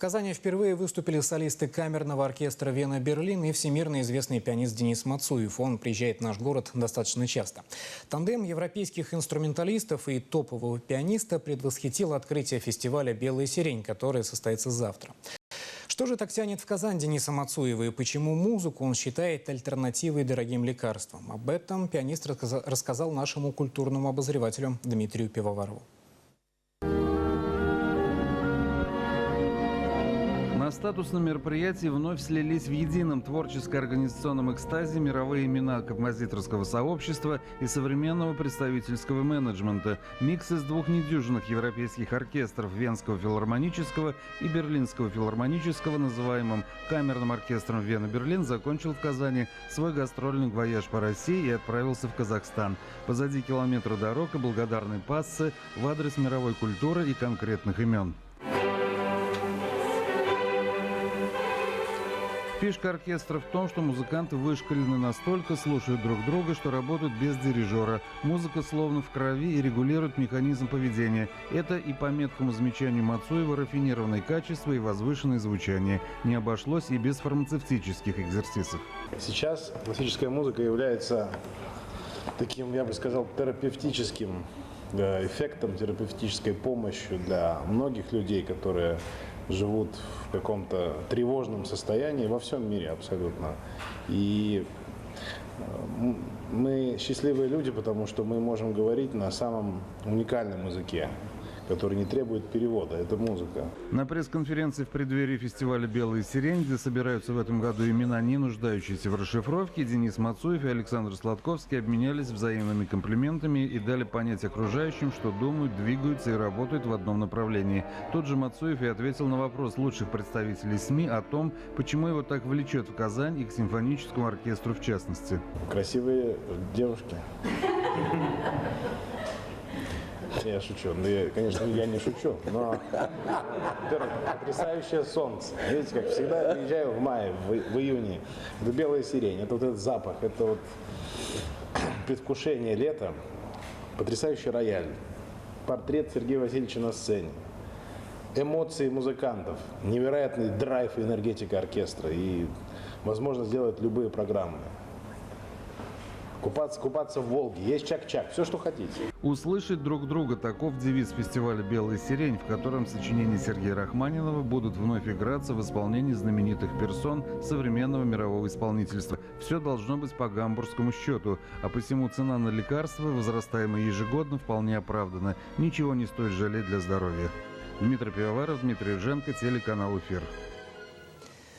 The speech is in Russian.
Казани впервые выступили солисты камерного оркестра «Вена Берлин» и всемирно известный пианист Денис Мацуев. Он приезжает в наш город достаточно часто. Тандем европейских инструменталистов и топового пианиста предвосхитил открытие фестиваля «Белая сирень», который состоится завтра. Что же так тянет в Казань Дениса Мацуева и почему музыку он считает альтернативой дорогим лекарствам? Об этом пианист рассказал нашему культурному обозревателю Дмитрию Пивоварову. На статусном мероприятии вновь слились в едином творческо-организационном экстазе мировые имена композиторского сообщества и современного представительского менеджмента. Микс из двух недюжинных европейских оркестров Венского филармонического и Берлинского филармонического, называемым камерным оркестром «Вена Берлин», закончил в Казани свой гастрольный вояж по России и отправился в Казахстан. Позади километра дорог и благодарные пассы в адрес мировой культуры и конкретных имен. Фишка оркестра в том, что музыканты вышкалены настолько, слушают друг друга, что работают без дирижера. Музыка словно в крови и регулирует механизм поведения. Это и по меткому замечанию Мацуева рафинированное качество и возвышенное звучание. Не обошлось и без фармацевтических экзерсисов. Сейчас классическая музыка является таким, я бы сказал, терапевтическим эффектом, терапевтической помощью для многих людей, которые живут в каком-то тревожном состоянии во всем мире абсолютно. И мы счастливые люди, потому что мы можем говорить на самом уникальном языке, который не требует перевода. Это музыка. На пресс-конференции в преддверии фестиваля «Белая сирень», где собираются в этом году имена, не нуждающиеся в расшифровке, Денис Мацуев и Александр Сладковский обменялись взаимными комплиментами и дали понять окружающим, что думают, двигаются и работают в одном направлении. Тот же Мацуев и ответил на вопрос лучших представителей СМИ о том, почему его так влечет в Казань и к симфоническому оркестру в частности. Красивые девушки. Я шучу. Конечно, я не шучу, но потрясающее солнце. Видите, как всегда приезжаю в мае, в июне. Это белая сирень, это вот этот запах, это вот предвкушение лета. Потрясающий рояль. Портрет Сергея Васильевича на сцене. Эмоции музыкантов. Невероятный драйв и энергетика оркестра. И возможно сделать любые программы. Купаться в Волге, есть чак-чак, все, что хотите. Услышать друг друга – таков девиз фестиваля «Белая сирень», в котором сочинения Сергея Рахманинова будут вновь играться в исполнении знаменитых персон современного мирового исполнительства. Все должно быть по гамбургскому счету, а посему цена на лекарства, возрастаемая ежегодно, вполне оправдана. Ничего не стоит жалеть для здоровья. Дмитрий Пивоваров, Дмитрий Рженко, телеканал «Эфир».